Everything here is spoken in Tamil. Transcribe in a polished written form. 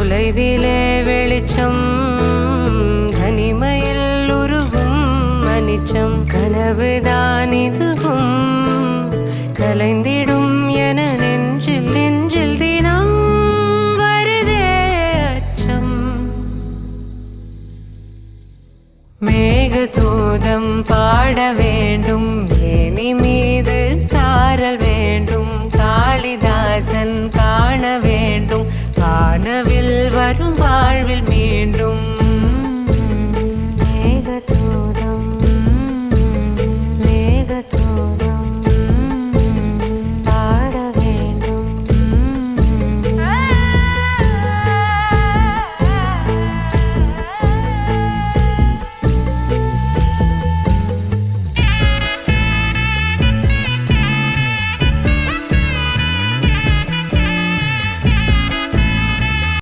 தொலைவிலே வெளிச்சம் தனிமையில் உருகும் அனிச்சம் கனவுதான் இதுவும் கலைந்திடும் என நெஞ்சில் நெஞ்சில் தினம் வருதே அச்சம். மேகதூதம் பாட வேண்டும் மேனி மீது சாரல் வேண்டும் காளிதாசன் காண வேண்டும் வானவில் வரும் வாழ்வில் மீண்டும்